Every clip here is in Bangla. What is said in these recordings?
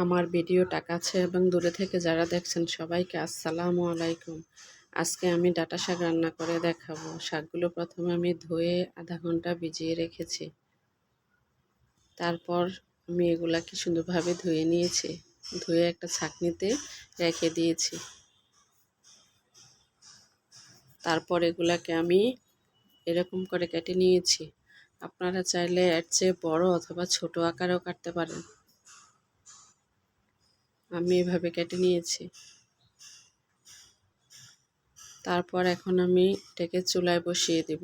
আমার ভিডিওটা কাছে এবং দূরে থেকে যারা দেখছেন সবাইকে আসসালামু আলাইকুম। আজকে আমি ডাঁটা শাক রান্না করে দেখাবো। শাকগুলো প্রথমে আমি ধুয়ে আধা ঘন্টা ভিজিয়ে রেখেছি। তারপর আমি এগুলাকে সুন্দরভাবে ধুয়ে নিয়েছি। ধুয়ে একটা ছাঁকনিতে রেখে দিয়েছি। তারপর এগুলাকে আমি এরকম করে কেটে নিয়েছি। আপনারা চাইলে এর চেয়ে বড় অথবা ছোট আকারেও কাটতে পারেন। আমি এভাবে কেটে নিয়েছি। তারপর এখন আমি এটাকে চুলায় বসিয়ে দেব।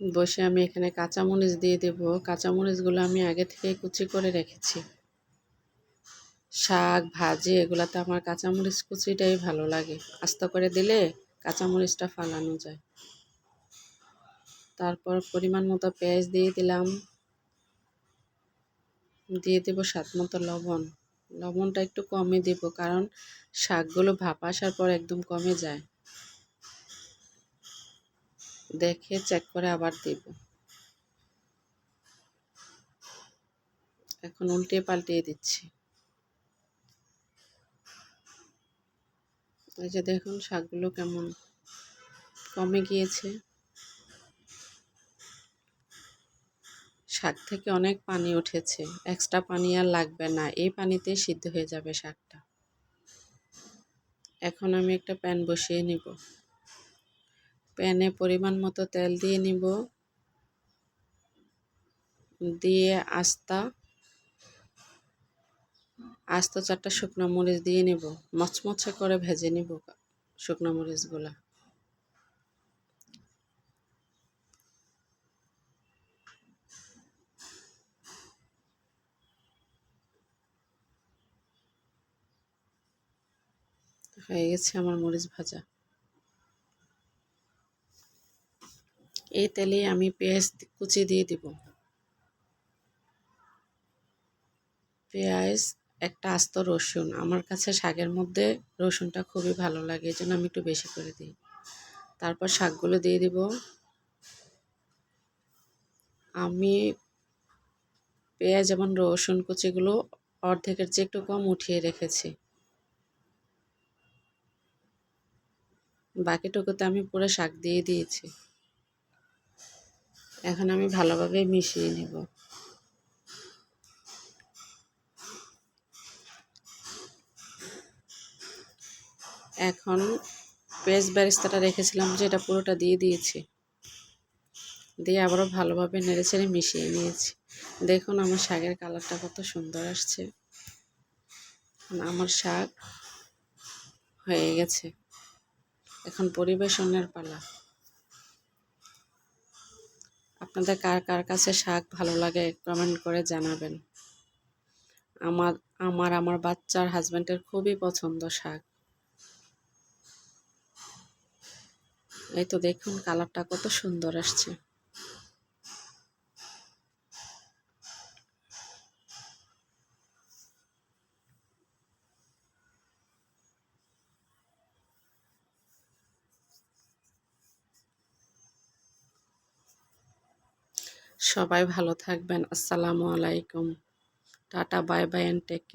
বসে আমি এখানে কাঁচামরিচ দিয়ে দেব। কাঁচামরিচগুলো আমি আগে থেকে কুচি করে রেখেছি। শাক ভাজি এগুলাতে আমার কাঁচামরিচ কুচিটাই ভালো লাগে। আস্ত করে দিলে কাঁচামরিচটা ফালানো যায়। তারপর পরিমাণ মতো পেঁয়াজ দিয়ে দিলাম। দিয়ে দেব স্বাদ মতো লবণ। লবণটা একটু কমই দেব, কারণ শাকগুলো ভাপ আসার পর একদম কমে যায়। দেখে চেক করে আবার দেব। এখন উল্টে পাল্টিয়ে দিচ্ছি। এই যে দেখুন শাকগুলো কেমন কমে গিয়েছে। শাক থেকে অনেক পানি উঠেছে, এক্সট্রা পানি আর লাগবে না, এই পানিতে সিদ্ধ হয়ে যাবে শাকটা। এখন আমি একটা প্যান বসিয়ে নিব। প্যানে পরিমাণ মতো তেল দিয়ে নিব। দিয়ে আস্ত 4টা শুকনো মরিচ দিয়ে নিব। মচমচে করে ভেজে নিব শুকনো মরিচগুলা। হয়ে গেছে আমার মরিচ ভাজা। এই তেলে আমি পেঁয়াজ কুচি দিয়ে দিব। পেঁয়াজ, একটা আস্ত রসুন। আমার কাছে শাকের মধ্যে রসুনটা খুবই ভালো লাগে, এই জন্য আমি একটু বেশি করে দিই। তারপর শাকগুলো দিয়ে দিব। আমি পেঁয়াজ এবং রসুন কুচিগুলো অর্ধেকের চেয়ে একটু কম উঠিয়ে রেখেছি। বাকিটুকুতে আমি পুরো শাক দিয়ে দিয়েছি। এখন আমি ভালোভাবে মিশিয়ে নেব। এখন পেঁয়াজ বেরেস্তাটা রেখেছিলাম যে এটা পুরোটা দিয়ে দিয়েছি। দিয়ে আবারও ভালোভাবে নেড়েচেড়ে মিশিয়ে নিয়েছি। দেখুন আমার শাকের কালারটা কত সুন্দর আসছে। আমার শাক হয়ে গেছে। এখন পরিবেশনের পালা। আপনাদের কার কার কাছে শাক ভালো লাগে কমেন্ট করে জানাবেন। আমার বাচ্চার হাজব্যান্ডের খুবই পছন্দ শাক। এই তো দেখুন কালারটা কত সুন্দর আসছে। সবাই ভালো থাকবেন। আসসালামু আলাইকুম। Tata, bye bye, and take care.